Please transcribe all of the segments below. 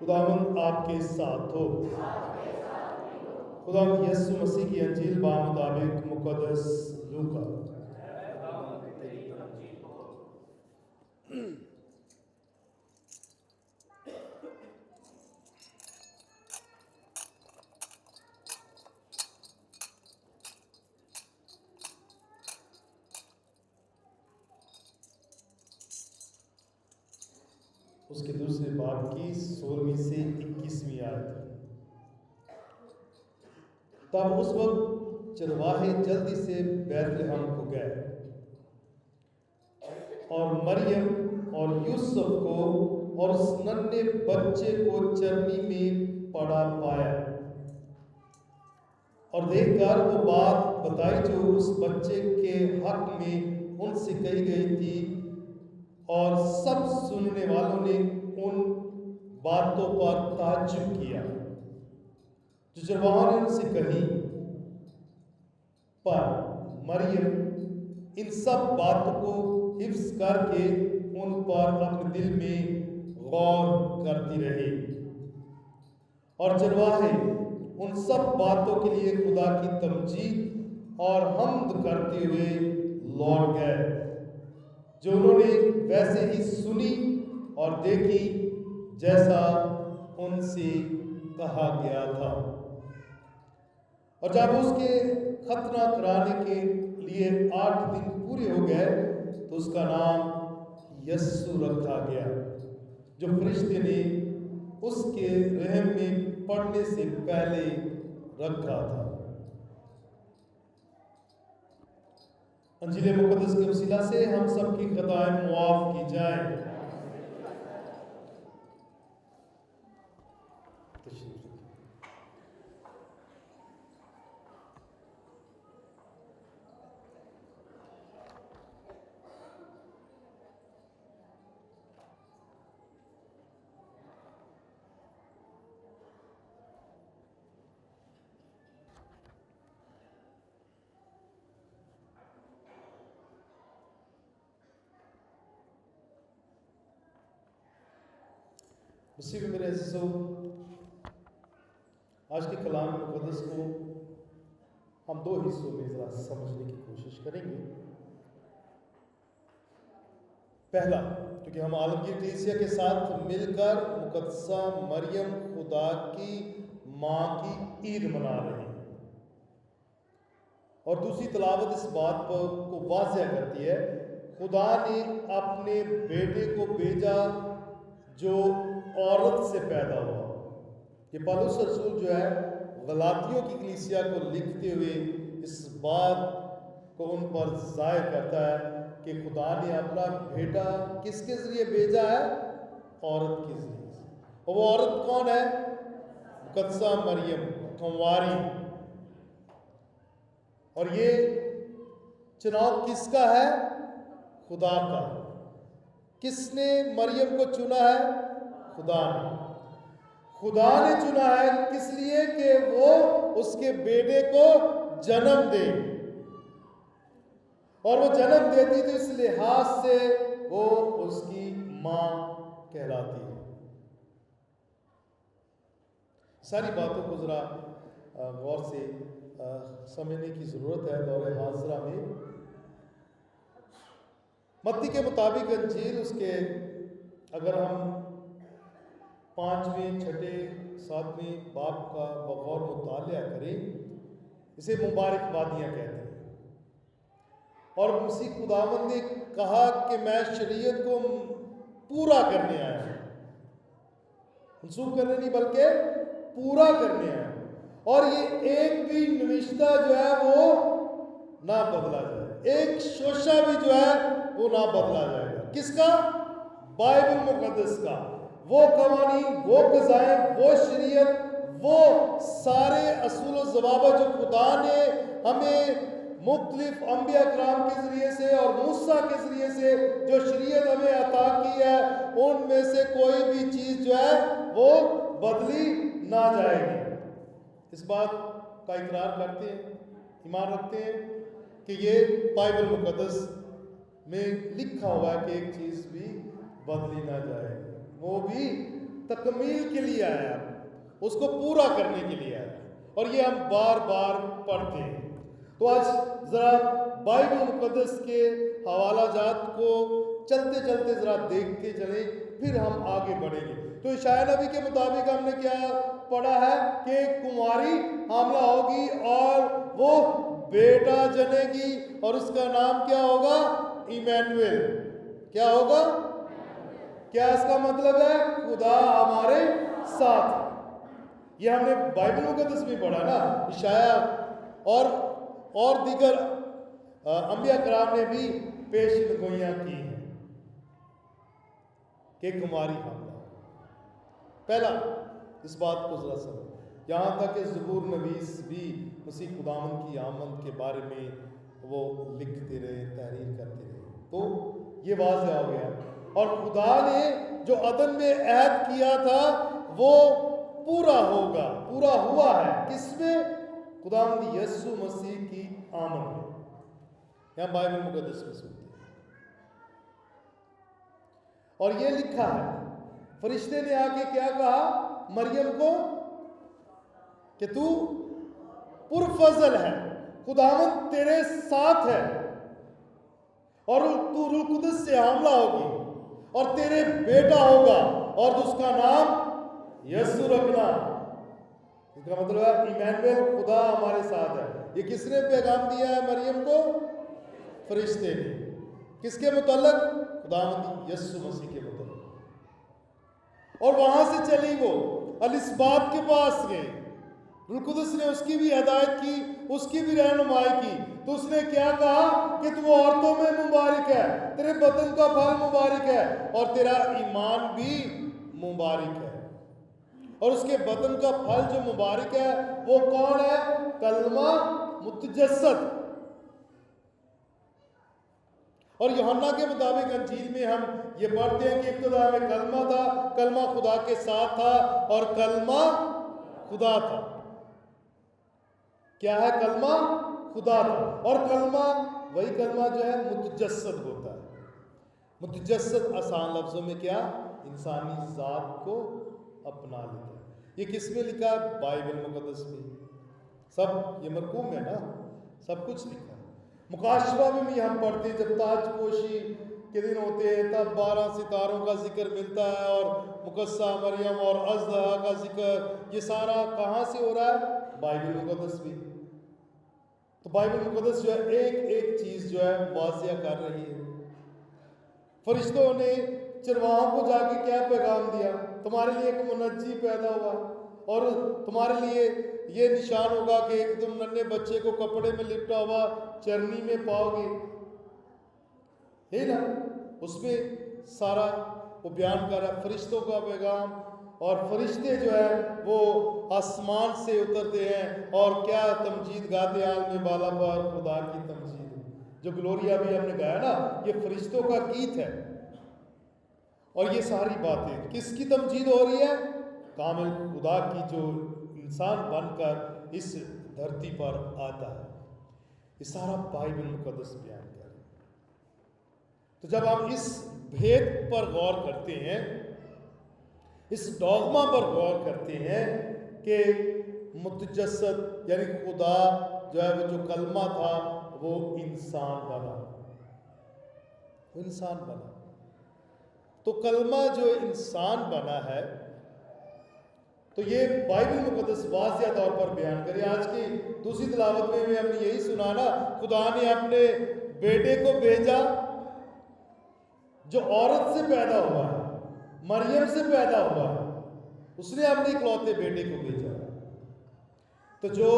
خداوند آپ کے ساتھ ہو۔ خداوند یسوع مسیح کی انجیل بامطابق مقدس لوکا۔ اس کے دوسرے باب کی 16ویں سے 21ویں آیت۔ تب اس وقت چرواہے جلدی سے بیت لحم کو گئے اور مریم اور یوسف کو اور اس ننھے بچے کو چرنی میں پڑا پایا اور دیکھ کر وہ بات بتائی جو اس بچے کے حق میں ان سے کہی گئی تھی، اور سب سننے والوں نے ان باتوں پر تعجب کیا جو چرواہوں نے ان سے کہی۔ پر مریم ان سب باتوں کو حفظ کر کے ان پر اپنے دل میں غور کرتی رہی، اور چرواہے ان سب باتوں کے لیے خدا کی تمجید اور حمد کرتے ہوئے لوٹ گئے جو انہوں نے ویسے ہی سنی اور دیکھی جیسا ان سے کہا گیا تھا۔ اور جب اس کے ختنہ کرانے کے لیے 8 دن پورے ہو گئے تو اس کا نام یسوع رکھا گیا جو فرشتے نے اس کے رحم میں پڑنے سے پہلے رکھا تھا۔ انجیل مقدس کے وسیلہ سے ہم سب کی خطائیں معاف کی جائیں۔ مسیح میں میرے عزیزو، آج کے کلام مقدس کو ہم 2 حصوں میں ذرا سمجھنے کی کوشش کریں گے۔ پہلا، کیونکہ ہم عالمگیر کلیسیا کے ساتھ مل کر مقدسہ مریم خدا کی ماں کی عید منا رہے ہیں، اور دوسری تلاوت اس بات کو واضح کرتی ہے خدا نے اپنے بیٹے کو بھیجا جو عورت سے پیدا ہوا۔ یہ پالوس رسول جو ہے غلاطیوں کی کلیسیا کو لکھتے ہوئے اس بات کو ان پر ظاہر کرتا ہے کہ خدا نے اپنا بیٹا کس کے ذریعے بھیجا ہے؟ عورت کے ذریعے سے۔ اور وہ عورت کون ہے؟ مقدسہ مریم کنواری۔ اور یہ چناؤ کس کا ہے؟ خدا کا۔ کس نے مریم کو چنا ہے؟ خدا نے۔ خدا نے چنا ہے کس لیے؟ کہ وہ اس کے بیٹے کو جنم دے، اور وہ جنم دیتی تو اس لحاظ سے وہ اس کی ماں کہلاتی ہے۔ ساری باتوں کو ذرا غور سے سمجھنے کی ضرورت ہے دور حاضرہ میں۔ متی کے مطابق انجیل اس کے اگر ہم 5ویں، 6، 7ویں باب کا بغور مطالعہ کریں، اسے مبارک بادیاں کہتے ہیں۔ اور مسیح خداوند نے کہا کہ میں شریعت کو پورا کرنے آیا ہوں، منسوخ کرنے نہیں بلکہ پورا کرنے آیا ہوں، اور یہ ایک بھی نوشتہ جو ہے وہ نہ بدلا جائے، ایک شوشہ بھی جو ہے وہ نہ بدلا جائے گا۔ کس کا؟ بائبل مقدس کا۔ وہ قوانین، وہ قضائیں، وہ شریعت، وہ سارے اصول و ضوابط جو خدا نے ہمیں مختلف انبیاء کرام کے ذریعے سے اور موسیٰ کے ذریعے سے جو شریعت ہمیں عطا کی ہے، ان میں سے کوئی بھی چیز جو ہے وہ بدلی نہ جائے گی۔ اس بات کا اقرار کرتے ہیں، ایمان رکھتے ہیں کہ یہ بائبل مقدس میں لکھا ہوا ہے کہ ایک چیز بھی بدلی نہ جائے، وہ بھی تکمیل کے لیے آیا، اس کو پورا کرنے کے لیے آیا، اور یہ ہم بار بار پڑھتے ہیں۔ تو آج ذرا بائبل مقدس کے حوالہ جات کو چلتے چلتے ذرا دیکھتے چلیں، پھر ہم آگے بڑھیں گے۔ تو اشعیاء نبی کے مطابق ہم نے کیا پڑھا ہے کہ ایک کماری حاملہ ہوگی اور وہ بیٹا جنے گی، اور اس کا نام کیا ہوگا؟ ایمینویل۔ کیا ہوگا؟ کیا اس کا مطلب ہے؟ خدا ہمارے ساتھ۔ یہ ہم نے بائبل مقدس میں پڑھا نا، اشعیاء اور دیگر انبیاء کرام نے بھی پیشن گوئیاں کی ہیں کہ کماری حاملہ ہو۔ پہلا اس بات کو ذرا سمجھ، یہاں تک کہ زبور نویس بھی مسیح خداوند کی آمد کے بارے میں وہ لکھتے رہے، تحریر کرتے رہے، تو یہ واضح ہو گیا۔ اور خدا نے جو عدن میں عہد کیا تھا وہ پورا ہوگا، پورا ہوا ہے۔ کس میں؟ خداوند یسوع مسیح کی آمد میں۔ یہاں بائبل مقدس میں سنتے ہیں، اور یہ لکھا ہے، فرشتے نے آ کے کیا کہا مریم کو کہ تو پرفضل ہے، خداوند تیرے ساتھ ہے، اور تو روح القدس سے حاملہ ہوگی، اور تیرے بیٹا ہوگا، اور اس کا نام یسوع رکھنا۔ اس کا مطلب ہے ایمینویل، خدا ہمارے ساتھ ہے۔ یہ کس نے پیغام دیا ہے مریم کو؟ فرشتے نے۔ کس کے متعلق؟ خداوند یسوع مسیح کے متعلق۔ اور وہاں سے چلی وہ الصبات کے پاس گئی، روح القدس نے اس کی بھی ہدایت کی، اس کی بھی رہنمائی کی۔ تو اس نے کیا کہا کہ تو عورتوں میں مبارک ہے، تیرے بدن کا پھل مبارک ہے، اور تیرا ایمان بھی مبارک ہے۔ اور اس کے بدن کا پھل جو مبارک ہے وہ کون ہے؟ کلمہ متجسد۔ اور یوحنا کے مطابق انجیل میں ہم یہ پڑھتے ہیں کہ ابتدا میں کلمہ تھا، کلمہ خدا کے ساتھ تھا، اور کلمہ خدا تھا۔ کیا ہے؟ کلمہ خدا تھا، اور کلمہ وہی کلمہ جو ہے متجسد ہوتا ہے۔ متجسد آسان لفظوں میں کیا؟ انسانی ذات کو اپنا لیتا ہے۔ یہ کس میں لکھا ہے؟ بائبل مقدس میں۔ سب یہ مرقوم ہے نا، سب کچھ لکھا ہے۔ مکاشفہ میں بھی ہم پڑھتے ہیں، جب تاج پوشی کے دن ہوتے ہیں تب 12 ستاروں کا ذکر ملتا ہے، اور مقدسہ مریم اور اژدہا کا ذکر، یہ سارا کہاں سے ہو رہا ہے؟ بائبل مقدس میں۔ تو بائبل مقدس جو ہے ایک ایک چیز جو ہے واضح کر رہی ہے۔ فرشتوں نے چرواہوں کو جا کے کیا پیغام دیا؟ تمہارے لیے ایک منجی پیدا ہوا، اور تمہارے لیے یہ نشان ہوگا کہ ایک تم ننھے بچے کو کپڑے میں لپٹا ہوا چرنی میں پاؤ گے۔ ہے نا؟ اس میں سارا وہ بیان کر رہا ہے فرشتوں کا پیغام، اور فرشتے جو ہے وہ آسمان سے اترتے ہیں اور کیا تمجید گاتے ہیں، عالم بالا پر خدا کی تمجید۔ جو گلوریا بھی ہم نے گایا نا، یہ فرشتوں کا گیت ہے۔ اور یہ ساری باتیں کس کی تمجید ہو رہی ہے؟ کامل خدا کی، جو انسان بن کر اس دھرتی پر آتا ہے۔ یہ سارا بائبل مقدس بیان کر رہا ہے۔ تو جب ہم اس بھید پر غور کرتے ہیں، اس ڈوگما پر غور کرتے ہیں کہ متجسد یعنی خدا جو ہے وہ جو کلمہ تھا وہ انسان بنا، وہ انسان بنا۔ تو کلمہ جو انسان بنا ہے، تو یہ بائبل مقدس واضح طور پر بیان کرے۔ آج کی دوسری تلاوت میں ہم نے یہی سنا نا، خدا نے اپنے بیٹے کو بھیجا جو عورت سے پیدا ہوا ہے، مریم سے پیدا ہوا ہے، اس نے اپنے اکلوتے بیٹے کو بھیجا۔ تو جو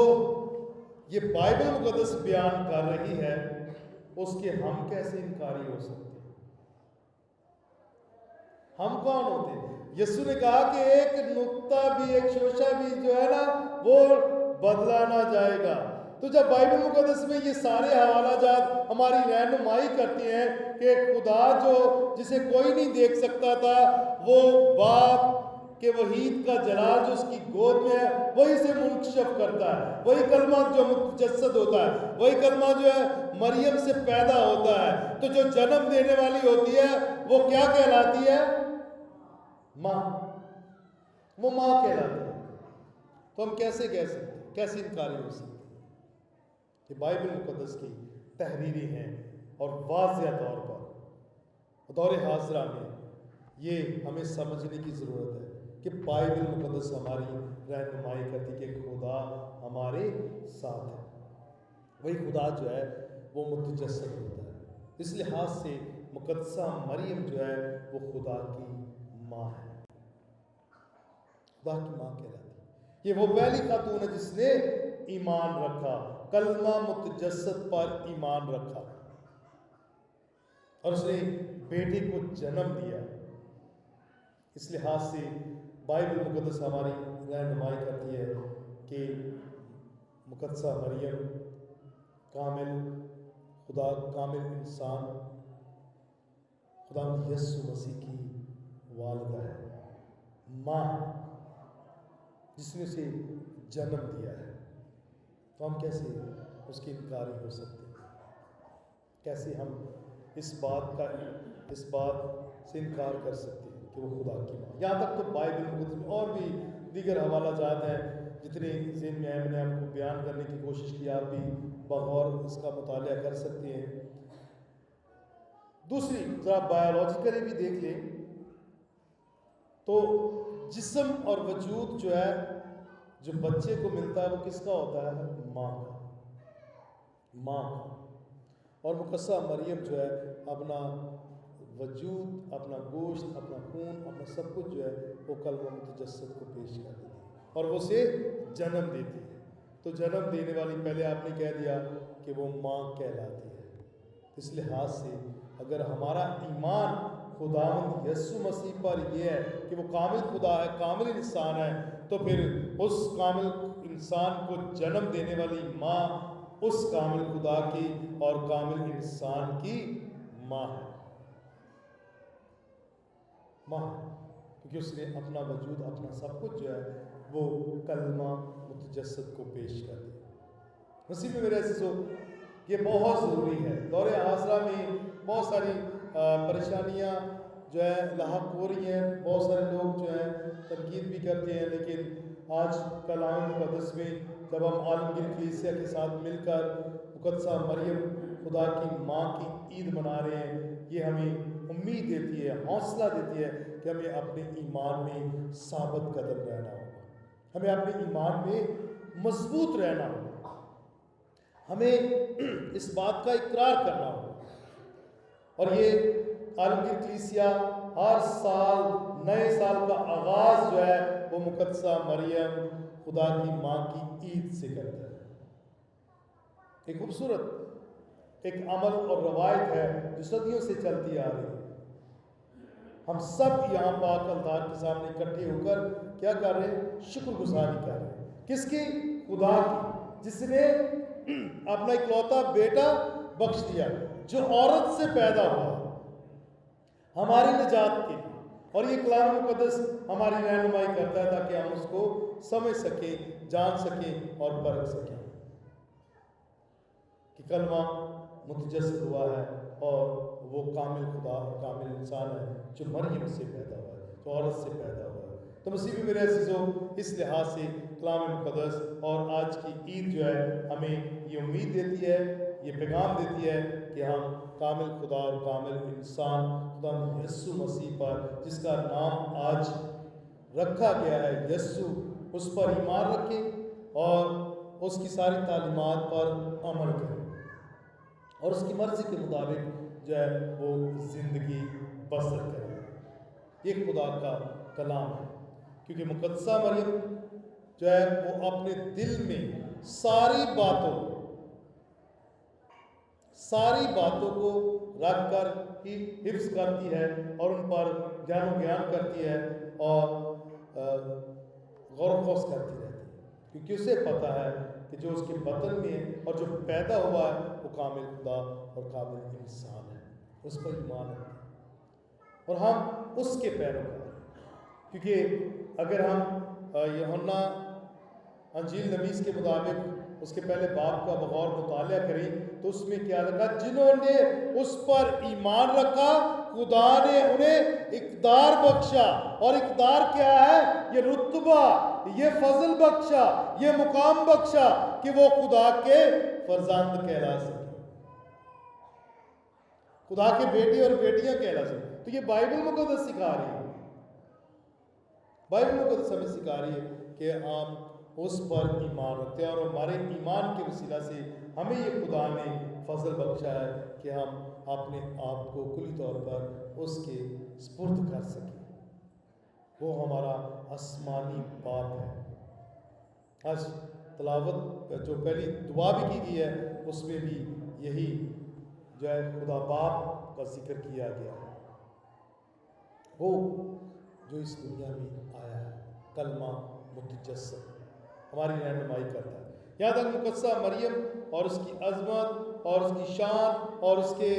یہ بائبل مقدس بیان کر رہی ہے، اس کے ہم کیسے انکاری ہو سکتے ہیں؟ ہم کون ہوتے ہیں؟ یسوع نے کہا کہ ایک نقطہ بھی، ایک شوشہ بھی جو ہے نا وہ بدلا نہ جائے گا۔ تو جب بائبل مقدس میں یہ سارے حوالہ جات ہماری رہنمائی کرتے ہیں کہ خدا جو جسے کوئی نہیں دیکھ سکتا تھا، وہ باپ کہ وحید کا جلال جو اس کی گود میں ہے وہی سے منکشف کرتا ہے، وہی کلمہ جو متجسد ہوتا ہے، وہی کلمہ جو ہے مریم سے پیدا ہوتا ہے۔ تو جو جنم دینے والی ہوتی ہے وہ کیا کہلاتی ہے؟ ماں۔ وہ ماں کہلاتی ہے، تو ہم کیسے کہہ سکتے ہیں، کیسے انکاری ہو سکتے ہیں؟ یہ بائبل مقدس کی تحریری ہیں اور واضح طور پر دور حاضرہ میں یہ ہمیں سمجھنے کی ضرورت ہے کہ بائبل مقدس ہماری رہنمائی کرتی کہ خدا ہمارے ساتھ ہے، وہی خدا جو ہے وہ متجسد ہوتا ہے۔ اس لحاظ سے مقدسہ مریم جو ہے وہ خدا کی ماں ہے، خدا کی ماں کہلاتی ہے۔ یہ وہ پہلی خاتون ہے جس نے ایمان رکھا، کلمہ متجسد پر ایمان رکھا، اور اس نے بیٹے کو جنم دیا۔ اس لحاظ سے بائبل مقدس ہماری رہنمائی کرتی ہے کہ مقدسہ مریم کامل خدا، کامل انسان، خدا یسوع مسیح کی والدہ ہے، ماں ہے، جس نے اسے جنم دیا ہے۔ تو ہم کیسے اس کی انکاری ہو سکتے ہیں؟ کیسے ہم اس بات سے انکار کر سکتے ہیں کہ وہ خدا کی ماں؟ یہاں تک تو بائبل مقدس میں اور بھی دیگر حوالہ جات ہیں جتنے ذہن میں آئے میں نے آپ کو بیان کرنے کی کوشش کی، آپ بھی بغور اس کا مطالعہ کر سکتے ہیں۔ دوسری ذرا بایولوجیکلی بھی دیکھ لیں تو جسم اور وجود جو ہے، جو بچے کو ملتا ہے وہ کس کا ہوتا ہے؟ ماں کا، ماں کا۔ اور مقدسہ مریم جو ہے اپنا وجود، اپنا گوشت، اپنا خون، اپنا سب کچھ جو ہے وہ کلمہ متجسد کو پیش کر دیتی ہے اور وہ اسے جنم دیتی ہے۔ تو جنم دینے والی پہلے آپ نے کہہ دیا کہ وہ ماں کہلاتی ہے۔ اس لحاظ سے اگر ہمارا ایمان خداوند یسوع مسیح پر یہ ہے کہ وہ کامل خدا ہے، کامل انسان ہے، تو پھر اس کامل انسان کو جنم دینے والی ماں اس کامل خدا کی اور کامل انسان کی ماں ہے، ماں ہے، کیونکہ اس نے اپنا وجود، اپنا سب کچھ جو ہے وہ کلمہ متجسد کو پیش کر دیا۔ مسیح میں میرے عزیزو، یہ بہت ضروری ہے۔ دور حاضرہ میں بہت ساری پریشانیاں جو ہے لاحق ہو رہی ہیں، بہت سارے لوگ جو ہیں تنقید بھی کرتے ہیں، لیکن آج کلام مقدس میں جب ہم عالمگیر کلیسیا کے ساتھ مل کر مقدسہ مریم خدا کی ماں کی عید منا رہے ہیں، یہ ہمیں امید دیتی ہے، حوصلہ دیتی ہے کہ ہمیں اپنے ایمان میں ثابت قدم رہنا ہوگا، ہمیں اپنے ایمان میں مضبوط رہنا ہوگا، ہمیں اس بات کا اقرار کرنا ہوگا۔ اور یہ عالمگیر کلیسیا ہر سال نئے سال کا آغاز جو ہے وہ مقدسہ مریم خدا کی ماں کی عید سے کرتا ہے۔ ایک خوبصورت ایک عمل اور روایت ہے جو صدیوں سے چلتی آ رہی ہے۔ ہم سب یہاں پاک الطار کے سامنے اکٹھے ہو کر کیا کر رہے ہیں؟ شکر گزاری کر رہے ہیں۔ کس کی؟ خدا کی، جس نے اپنا اکلوتا بیٹا بخش دیا، جو عورت سے پیدا ہوا ہماری نجات کے لیے۔ اور یہ کلام مقدس ہماری رہنمائی کرتا ہے تاکہ ہم اس کو سمجھ سکیں، جان سکیں اور پرکھ سکیں کہ کلمہ متجسد ہوا ہے اور وہ کامل خدا اور کامل انسان ہے جو مریم سے پیدا ہوا ہے، جو عورت سے پیدا ہوا ہے۔ تو مسیح میں میرے عزیزو، اس لحاظ سے کلام مقدس اور آج کی عید جو ہے ہمیں یہ امید دیتی ہے، یہ پیغام دیتی ہے کہ ہم کامل خدا اور کامل انسان خدا یسوع مسیح پر، جس کا نام آج رکھا گیا ہے یسوع، اس پر ایمان رکھیں اور اس کی ساری تعلیمات پر عمل کریں اور اس کی مرضی کے مطابق جو ہے وہ زندگی بسر کریں۔ یہ خدا کا کلام ہے، کیونکہ مقدسہ مریم جو ہے وہ اپنے دل میں ساری باتوں کو رکھ کر ہی حفظ کرتی ہے اور ان پر جان و بیان کرتی ہے اور غور و خوض کرتی رہتی ہے، کیونکہ اسے پتہ ہے کہ جو اس کے بطن میں ہے اور جو پیدا ہوا ہے وہ کامل خدا اور کامل انسان ہے، اس پر ایمان ہے اور ہم اس کے پیروکار ہیں۔ کیونکہ اگر ہم یوحنا انجیل نویس کے مطابق اس کے پہلے باب کا بغور مطالعہ کریں تو اس میں کیا لکھا؟ جنہوں نے اس پر ایمان رکھا خدا نے انہیں اقدار بخشا. اور اقدار کیا ہے؟ یہ رتبہ، یہ فضل بخشا، یہ مقام بخشا کہ وہ خدا کے فرزند کہلا سکے، خدا کے بیٹے اور بیٹیاں کہلا سکے. تو یہ بائبل مقدس سکھا رہی ہے، بائبل مقدس ہمیں سکھا رہی ہے کہ ہم اس پر ایمان رکھتے ہیں، اور ہمارے ایمان کے وسیلہ سے ہمیں یہ خدا نے فضل بخشا ہے کہ ہم اپنے آپ کو کلی طور پر اس کے سپرد کر سکیں. وہ ہمارا آسمانی باپ ہے. آج تلاوت جو پہلی دعا بھی کی گئی ہے اس میں بھی یہی جو ہے خدا باپ کا ذکر کیا گیا ہے. وہ جو اس دنیا میں آیا ہے، کلمہ متجسد، ہماری رہنمائی کرتا ہے. یہاں تک مقدسہ مریم اور اس کی عظمت اور اس کی شان اور اس کے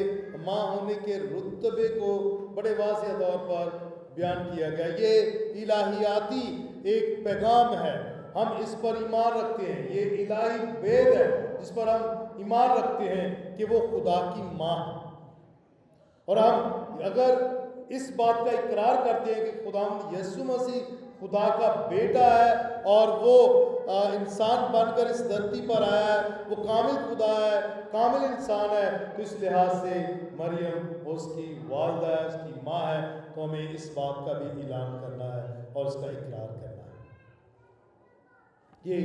ماں ہونے کے رتبے کو بڑے واضح طور پر بیان کیا گیا. یہ الہیاتی ایک پیغام ہے، ہم اس پر ایمان رکھتے ہیں. یہ الہی وید ہے جس پر ہم ایمان رکھتے ہیں کہ وہ خدا کی ماں ہے. اور ہم اگر اس بات کا اقرار کرتے ہیں کہ خداوند یسوع مسیح خدا کا بیٹا ہے اور وہ انسان بن کر اس دھرتی پر آیا ہے، وہ کامل خدا ہے، کامل انسان ہے، تو اس لحاظ سے مریم اس کی والدہ ہے، اس کی ماں ہے. تو ہمیں اس بات کا بھی اعلان کرنا ہے اور اس کا اقرار کرنا ہے. یہ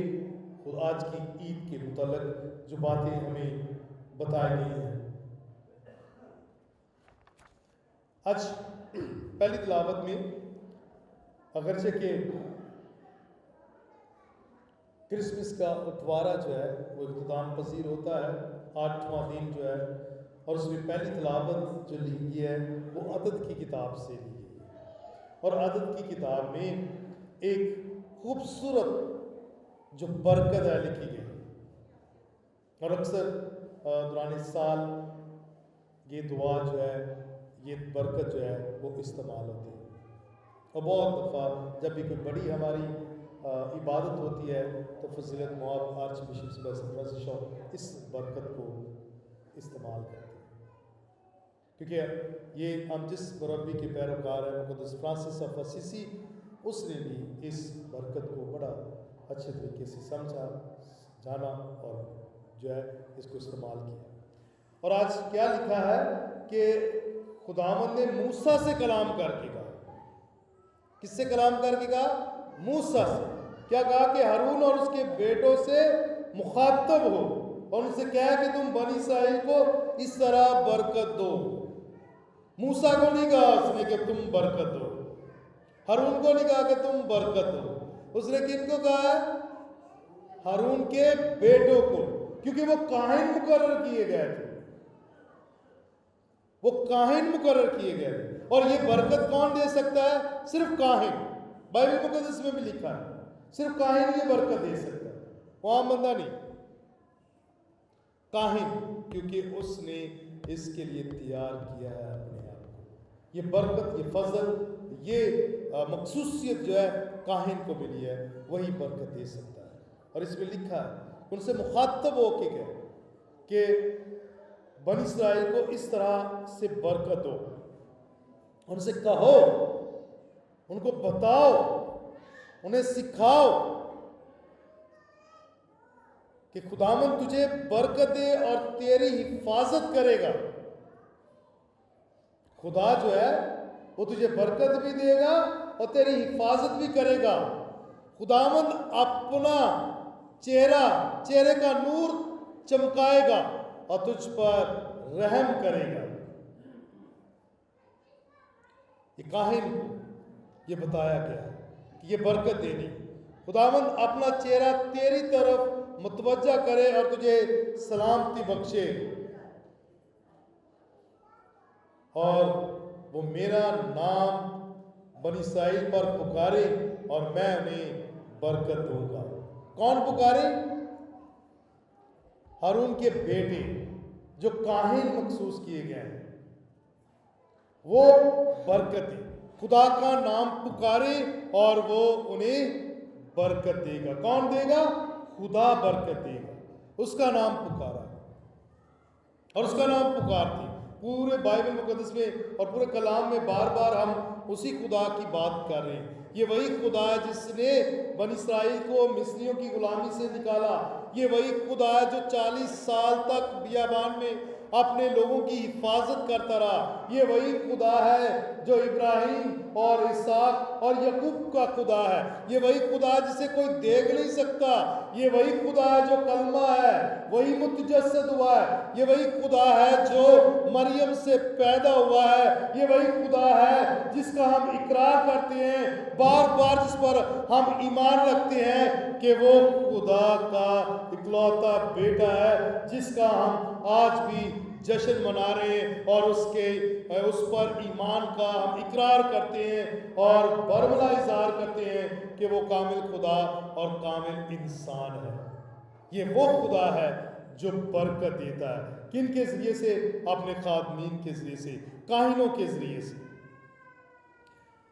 آج کی عید کے متعلق جو باتیں ہمیں بتائی گئی ہیں. آج پہلی تلاوت میں اگرچہ کہ کرسمس کا اتوارہ جو ہے وہ اختتام پذیر ہوتا ہے، 8واں دن جو ہے، اور اس میں پہلی تلاوت جو لی گئی ہے وہ عدد کی کتاب سے لی گئی ہے. اور عدد کی کتاب میں ایک خوبصورت جو برکت ہے لکھی گئی. اور اکثر دوران سال یہ دعا جو ہے، یہ برکت جو ہے وہ استعمال ہوتی ہے. اور بہت دفعہ جب بھی کوئی بڑی ہماری عبادت ہوتی ہے تو فضیلت مواب آرچ بشپ سیباسٹین فرانسس شاؤ اس برکت کو استعمال کرتے ہیں، کیونکہ یہ ہم جس مربی کے پیروکار ہیں مقدس فرانسس آف اسیسی، اس نے بھی اس برکت کو بڑا اچھے طریقے سے سمجھا، جانا اور جو ہے اس کو استعمال کیا. اور آج کیا لکھا ہے کہ خداوند نے موسیٰ سے کلام کر کے کہا. کس سے کلام کر کے کہا؟ موسیٰ سے. کیا کہا؟ کہ ہارون اور اس کے بیٹوں سے مخاطب ہو اور ان سے کہا کہ تم بنی اسرائیل کو اس طرح برکت دو. موسیٰ کو نہیں کہا اس نے کہ تم برکت دو، ہارون کو نہیں کہا کہ تم برکت دو. اس نے کن کو کہا ہے؟ ہارون کے بیٹوں کو، کیونکہ وہ کاہن مقرر کیے گئے تھے، وہ کاہن مقرر کیے گئے تھے. اور یہ برکت کون دے سکتا ہے؟ صرف کاہن. بائبل مقدس میں بھی لکھا ہے صرف کاہن یہ برکت دے سکتا ہے، وہ عام بندہ نہیں. کاہن، کیونکہ اس نے اس کے لیے تیار کیا ہے اپنے آپ کو. یہ برکت، یہ فضل، یہ مخصوصیت جو ہے کاہن کو ملی ہے، وہی برکت دے سکتا ہے. اور اس میں لکھا ہے ان سے مخاطب ہو کے گئے کہ بنی اسرائیل کو اس طرح سے برکت دو. ان سے کہو، ان کو بتاؤ، انہیں سکھاؤ کہ خداوند تجھے برکت دے اور تیری حفاظت کرے گا. خدا جو ہے وہ تجھے برکت بھی دے گا اور تیری حفاظت بھی کرے گا. خداوند اپنا چہرے کا نور چمکائے گا اور تجھ پر رحم کرے گا. یہ کاہن کو یہ بتایا گیا ہے کہ یہ برکت دینی. خداوند اپنا چہرہ تیری طرف متوجہ کرے اور تجھے سلامتی بخشے، اور وہ میرا نام بنی اسرائیل پر پکارے اور میں انہیں برکت دوں گا. کون پکارے؟ ہارون کے بیٹے جو کاہن مخصوص کیے گئے ہیں، وہ برکت دے. خدا کا نام پکارے اور وہ انہیں برکت دے گا۔ کون دے گا؟ خدا برکت دے گا۔ اس کا نام پکارا اور اس کا نام پکارتی پورے بائبل مقدس میں اور پورے کلام میں بار بار ہم اسی خدا کی بات کر رہے ہیں۔ یہ وہی خدا ہے جس نے بنی اسرائیل کو مصریوں کی غلامی سے نکالا۔ یہ وہی خدا ہے جو 40 سال تک بیابان میں اپنے لوگوں کی حفاظت کرتا رہا۔ یہ وہی خدا ہے جو ابراہیم اور اسحاق اور یعقوب کا خدا ہے۔ یہ وہی خدا ہے جسے کوئی دیکھ نہیں سکتا۔ یہ وہی خدا ہے جو کلمہ ہے، وہی متجسد ہوا ہے۔ یہ وہی خدا ہے جو مریم سے پیدا ہوا ہے۔ یہ وہی خدا ہے جس کا ہم اقرار کرتے ہیں بار بار، جس پر ہم ایمان رکھتے ہیں کہ وہ خدا کا اکلوتا بیٹا ہے، جس کا ہم آج بھی جشن منا رہے ہیں اور اس پر ایمان کا ہم اقرار کرتے ہیں اور برملا اظہار کرتے ہیں کہ وہ کامل خدا اور کامل انسان ہے۔ یہ وہ خدا ہے جو برکت دیتا ہے۔ کن کے ذریعے سے؟ اپنے خادمین کے ذریعے سے، کاہنوں کے ذریعے سے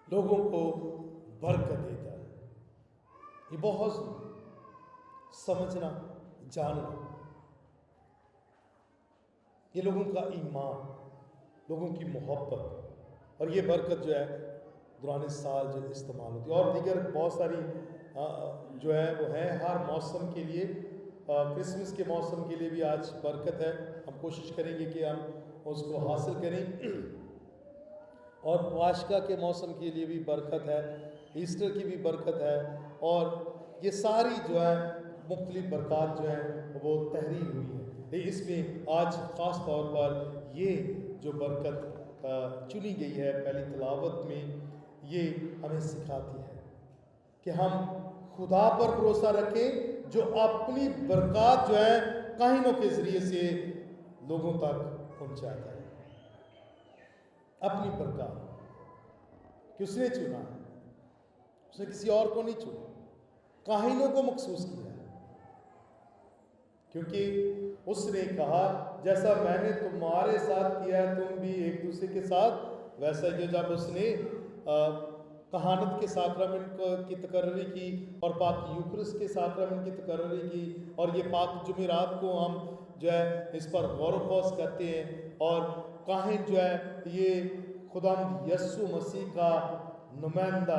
لوگوں کو برکت دیتا ہے۔ یہ بہت سمجھنا، جاننا، یہ لوگوں کا ایمان، لوگوں کی محبت، اور یہ برکت جو ہے دوران سال جو استعمال ہوتی ہے۔ اور دیگر بہت ساری جو ہے وہ ہیں ہر موسم کے لیے۔ کرسمس کے موسم کے لیے بھی آج برکت ہے، ہم کوشش کریں گے کہ ہم اس کو حاصل کریں۔ اور پاشکا کے موسم کے لیے بھی برکت ہے، ایسٹر کی بھی برکت ہے، اور یہ ساری جو ہے مختلف برکات جو ہیں وہ تحریر ہوئی ہیں۔ اس میں آج خاص طور پر یہ جو برکت چنی گئی ہے پہلی تلاوت میں، یہ ہمیں سکھاتی ہے کہ ہم خدا پر بھروسہ رکھیں جو اپنی برکات جو ہے کاہنوں کے ذریعے سے لوگوں تک پہنچاتا ہے۔ اپنی برکات کہ اس نے چنا ہے، اس نے کسی اور کو نہیں چنا، کاہنوں کو مخصوص کیا ہے، کیونکہ اس نے کہا جیسا میں نے تمہارے ساتھ کیا ہے تم بھی ایک دوسرے کے ساتھ ویسا ہی۔ جب اس نے کہانت کے ساکرامنٹ کی تقرری کی اور پاک یوکرس کے ساکرامنٹ کی تقرری کی، اور یہ پاک جمعرات کو ہم جو ہے اس پر غور و خوض کرتے ہیں، اور کاہن جو ہے یہ خداوند یسوع مسیح کا نمائندہ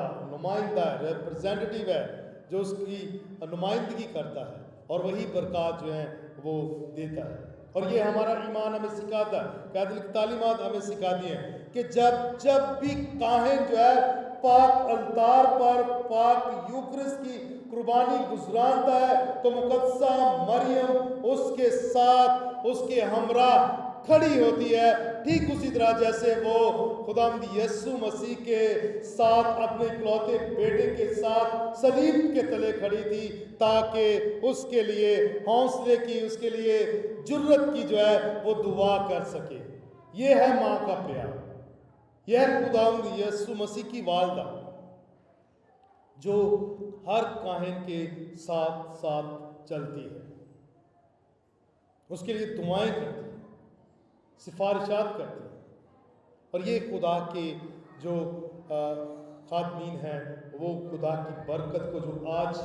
ہے، ریپرزینٹیٹیو ہے، جو اس کی نمائندگی کرتا ہے، اور وہی برکات جو ہیں وہ دیتا ہے۔ اور یہ ہمارا ایمان ہمیں سکھاتا ہے، کیتھولک تعلیمات ہمیں سکھاتی ہیں کہ جب بھی کاہن جو ہے پاک التار پر پاک یوکرس کی قربانی گزرانتا ہے تو مقدسہ مریم اس کے ساتھ، اس کے ہمراہ کھڑی ہوتی ہے، ٹھیک اسی طرح جیسے وہ خداوند یسوع مسیح کے ساتھ اپنے اکلوتے بیٹے کے ساتھ صلیب کے تلے کھڑی تھی، تاکہ اس کے لیے حوصلے کی، اس کے لیے جرت کی جو ہے وہ دعا کر سکے۔ یہ ہے ماں کا پیار، یہ ہے خداوند یسوع مسیح کی والدہ جو ہر کاہن کے ساتھ ساتھ چلتی ہے، اس کے لیے دعائیں کرتی ہے، سفارشات کرتی ہے۔ اور یہ خدا کے جو خادمین ہیں وہ خدا کی برکت کو، جو آج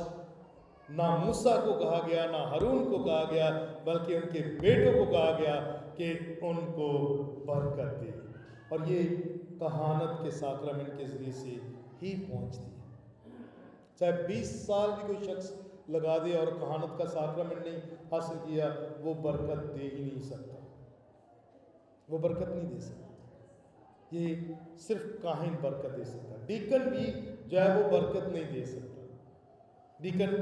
نہ موسیٰ کو کہا گیا نہ ہارون کو کہا گیا بلکہ ان کے بیٹوں کو کہا گیا کہ ان کو برکت دے، اور یہ کہانت کے ساکرامنٹ کے ذریعے سے ہی پہنچتی ہے۔ چاہے 20 سال بھی کوئی شخص لگا دے اور کہانت کا ساکرامنٹ نہیں حاصل کیا، وہ برکت دے ہی نہیں سکتا، وہ برکت نہیں دے سکتا۔ یہ صرف کاہن برکت دے سکتا، ڈیکن بھی جو ہے وہ برکت نہیں دے سکتا۔ ڈیکن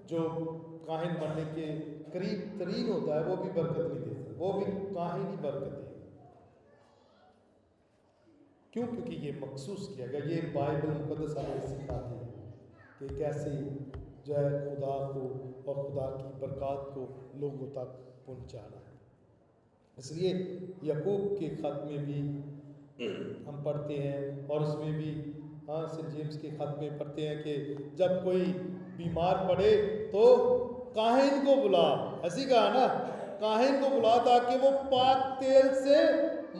جو کاہن بننے کے قریب ترین ہوتا ہے وہ بھی برکت نہیں دے سکتا، وہ بھی کاہن ہی برکت دے گا۔ کیوں؟ کیونکہ یہ مخصوص کیا گیا۔ یہ بائبل مقدس ہمیں سکھاتی ہے کہ کیسے جو ہے خدا کو اور خدا کی برکات کو لوگوں تک پہنچانا ہے۔ اس لیے یعقوب کے خط میں بھی ہم پڑھتے ہیں، اور اس میں بھی سینٹ جیمز کے خط میں پڑھتے ہیں کہ جب کوئی بیمار پڑے تو کاہن کو بلا، ایسی کہا نا، کاہن کو بلا تاکہ وہ پاک تیل سے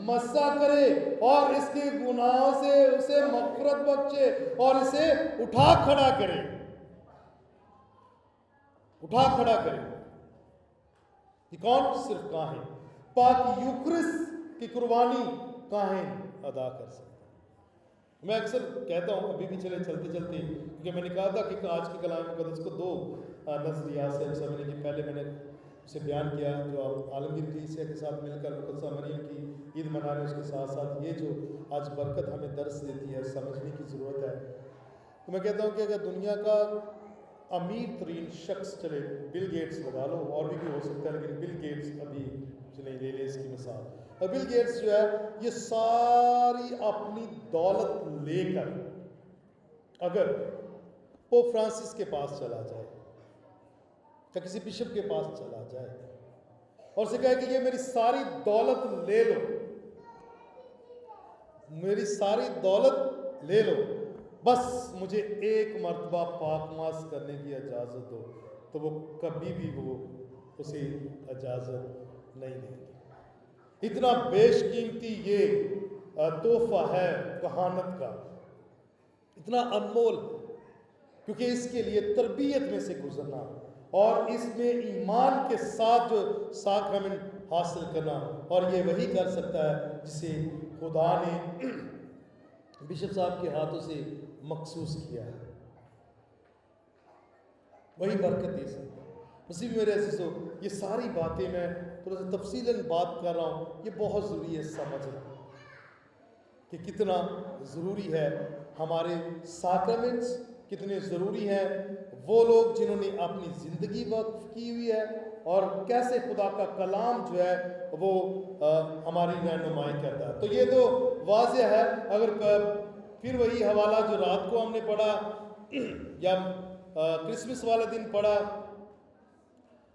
مسح کرے اور اس کے گناہوں سے اسے مغفرت بخشے اور اسے اٹھا کھڑا کرے۔ اٹھا کھڑا کرے. یہ کون صرف کاہن پاک یوکرس کی قربانی کاہن ادا کر سکتا. میں اکثر کہتا ہوں ابھی بھی چلتے کیونکہ میں نے کہا تھا کہ آج کے کلام مقدس کو دو نظریات سے سمجھنے کی. پہلے میں نے اسے بیان کیا جو آپ عالمگیر کلیسیا کے ساتھ مل کر مقدسہ مریم کی عید منا رہے ہیں، اس کے ساتھ ساتھ یہ جو آج برکت ہمیں درس دیتی ہے، سمجھنے کی ضرورت ہے. تو میں کہتا ہوں کہ اگر دنیا کا امیر ترین شخص، چلے بل گیٹس لگا لو، اور بھی ہو سکتا ہے لیکن بل گیٹس ابھی چلے لے لے اس کی مثال. اور بل گیٹس جو ہے یہ ساری اپنی دولت لے کر اگر پوپ فرانسس کے پاس چلا جائے یا کسی بشپ کے پاس چلا جائے اور اسے کہے کہ یہ میری ساری دولت لے لو، میری ساری دولت لے لو، بس مجھے ایک مرتبہ پاک ماس کرنے کی اجازت دو، تو وہ کبھی بھی وہ اسے اجازت نہیں دے گی. اتنا بیش قیمتی یہ تحفہ ہے کہانت کا، اتنا انمول، کیونکہ اس کے لیے تربیت میں سے گزرنا اور اس میں ایمان کے ساتھ جو ساکرمنٹ حاصل کرنا، اور یہ وہی کر سکتا ہے جسے خدا نے بشپ صاحب کے ہاتھوں سے مخصوص کیا ہے، وہی برکت دے سکتا ہے. مسیح میرے عزیزو، یہ ساری باتیں میں تھوڑا سا تفصیلاً بات کر رہا ہوں، یہ بہت ضروری ہے سمجھنا کہ کتنا ضروری ہے ہمارے ساکرمنٹس، کتنے ضروری ہیں وہ لوگ جنہوں نے اپنی زندگی وقف کی ہوئی ہے، اور کیسے خدا کا کلام جو ہے وہ ہماری رہنمائی کرتا ہے. تو یہ تو واضح ہے. اگر پھر وہی حوالہ جو رات کو ہم نے پڑھا یا کرسمس والے دن پڑھا،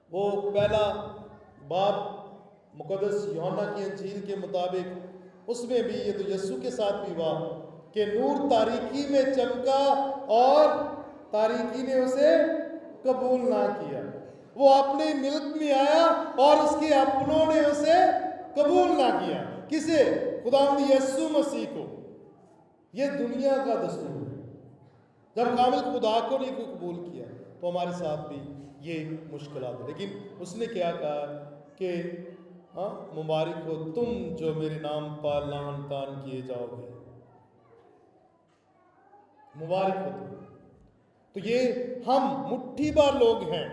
وہ پہلا باب مقدس یوحنا کی انجیل کے مطابق، اس میں بھی یہ تو یسوع کے ساتھ بھی ہوا کہ نور تاریکی میں چمکا اور تاریکی نے اسے قبول نہ کیا. وہ اپنے ملک میں آیا اور اس کے اپنوں نے اسے قبول نہ کیا. کسے؟ خداوند یسوع مسیح کو. یہ دنیا کا دستور ہے. جب کامل خدا کو نہیں کوئی قبول کیا تو ہمارے ساتھ بھی یہ مشکلات ہیں. لیکن اس نے کیا کہا کہ مبارک ہو تم جو میرے نام پر لعن طعن کیے جاؤ گے، مبارک ہو تم. تو یہ ہم مٹھی بھر لوگ ہیں،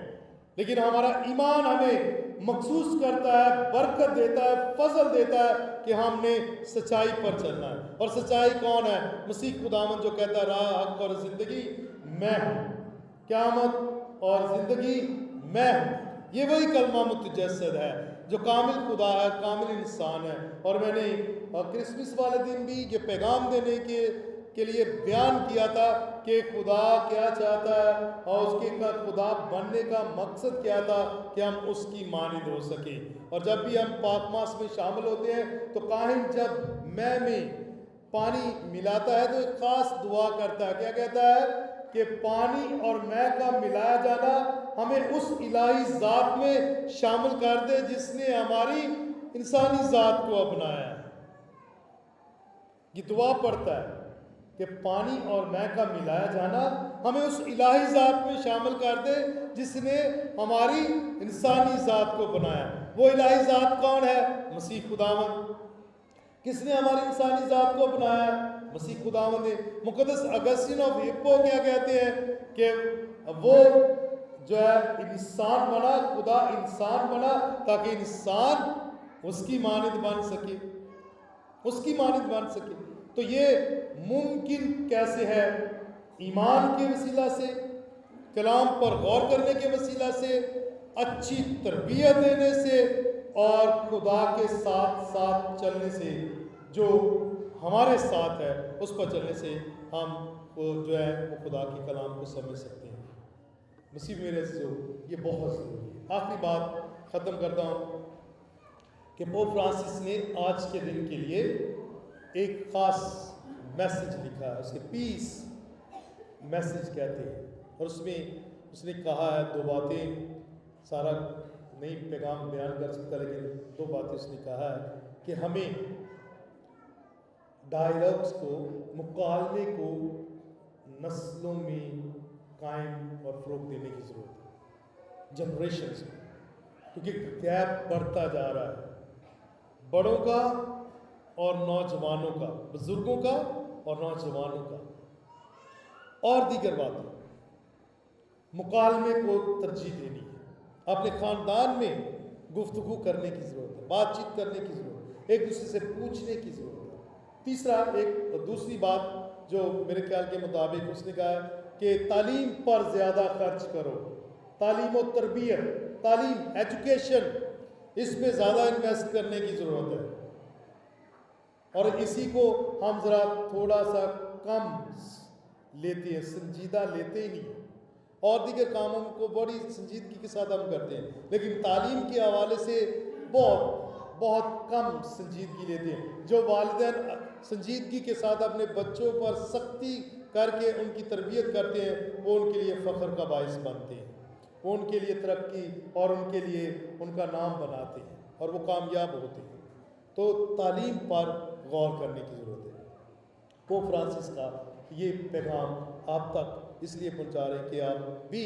لیکن ہمارا ایمان ہمیں مخصوص کرتا ہے، برکت دیتا ہے، فضل دیتا ہے کہ ہم نے سچائی پر چلنا ہے. اور سچائی کون ہے؟ مسیح خداوند جو کہتا ہے راہ، حق اور زندگی میں ہوں، قیامت اور زندگی میں ہوں. یہ وہی کلمہ متجسد ہے جو کامل خدا ہے، کامل انسان ہے. اور میں نے کرسمس والے دن بھی یہ پیغام دینے کے لیے بیان کیا تھا کہ خدا کیا چاہتا ہے اور اس کے خدا بننے کا مقصد کیا تھا کہ ہم اس کی مانند ہو سکیں. اور جب بھی ہم پاک ماس میں شامل ہوتے ہیں تو کاہن جب میں پانی ملاتا ہے تو ایک خاص دعا کرتا ہے. کیا کہتا ہے؟ کہ پانی اور میں کا ملایا جانا ہمیں اس الہی ذات میں شامل کر دے جس نے ہماری انسانی ذات کو اپنایا ہے. یہ دعا پڑھتا ہے کہ پانی اور میں کا ملایا جانا ہمیں اس الہی ذات میں شامل کر دے جس نے ہماری انسانی ذات کو بنایا. وہ الہی ذات کون ہے؟ مسیح خداوند. کس نے ہماری انسانی ذات کو بنایا ہے؟ مسیح خداوند نے. مقدس اگسٹین آف ہپو کیا کہتے ہیں کہ وہ جو ہے انسان بنا، خدا انسان بنا تاکہ انسان اس کی مانند بن سکے، اس کی مانند بن سکے. تو یہ ممکن کیسے ہے؟ ایمان کے وسیلہ سے، کلام پر غور کرنے کے وسیلہ سے، اچھی تربیت دینے سے، اور خدا کے ساتھ ساتھ چلنے سے، جو ہمارے ساتھ ہے اس پر چلنے سے ہم وہ جو ہے وہ خدا کے کلام کو سمجھ سکتے ہیں. مسیح میرے سے یہ بہت ضروری ہے. آخری بات ختم کرتا ہوں کہ پوپ فرانسس نے آج کے دن کے لیے ایک خاص میسج لکھا ہے، اسے پیس میسج کہتے ہیں. اور اس میں اس نے کہا ہے 2 باتیں، سارا نہیں پیغام بیان کر سکتا لیکن 2 باتیں اس نے کہا ہے کہ ہمیں ڈائلاگس کو، مکالمے کو نسلوں میں قائم اور فروغ دینے کی ضرورت ہے. جنریشنز میں، کیونکہ گیپ بڑھتا جا رہا ہے بڑوں کا اور نوجوانوں کا، بزرگوں کا اور نوجوانوں کا، اور دیگر باتیں۔ مکالمے کو ترجیح دینی ہے، اپنے خاندان میں گفتگو کرنے کی ضرورت ہے، بات چیت کرنے کی ضرورت ہے، ایک دوسرے سے پوچھنے کی ضرورت ہے۔ تیسرا، ایک دوسری بات جو میرے خیال کے مطابق اس نے کہا ہے کہ تعلیم پر زیادہ خرچ کرو، تعلیم و تربیت، تعلیم، ایجوکیشن، اس میں زیادہ انویسٹ کرنے کی ضرورت ہے، اور اسی کو ہم ذرا تھوڑا سا کم لیتے ہیں، سنجیدہ لیتے ہی نہیں، اور دیگر کاموں کو بڑی سنجیدگی کے ساتھ ہم کرتے ہیں، لیکن تعلیم کے حوالے سے بہت کم سنجیدگی لیتے ہیں۔ جو والدین سنجیدگی کے ساتھ اپنے بچوں پر سختی کر کے ان کی تربیت کرتے ہیں، وہ ان کے لیے فخر کا باعث بنتے ہیں، وہ ان کے لیے ترقی اور ان کے لیے ان کا نام بناتے ہیں، اور وہ کامیاب ہوتے ہیں۔ تو تعلیم پر غور کرنے کی ضرورت ہے۔ پوپ فرانسس کا یہ پیغام آپ تک اس لیے پہنچا رہے ہیں کہ آپ بھی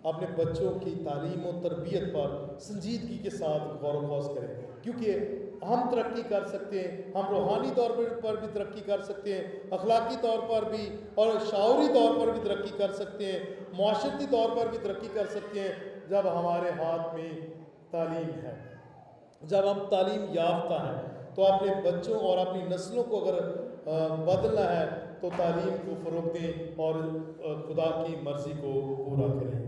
اپنے بچوں کی تعلیم و تربیت پر سنجیدگی کے ساتھ غور و خوض کریں، کیونکہ ہم ترقی کر سکتے ہیں، ہم روحانی طور پر بھی ترقی کر سکتے ہیں، اخلاقی طور پر بھی اور شعوری طور پر بھی ترقی کر سکتے ہیں، معاشرتی طور پر بھی ترقی کر سکتے ہیں، جب ہمارے ہاتھ میں تعلیم ہے، جب ہم تعلیم یافتہ ہیں۔ تو اپنے بچوں اور اپنی نسلوں کو اگر بدلنا ہے تو تعلیم کو فروغ دیں اور خدا کی مرضی کو پورا کریں۔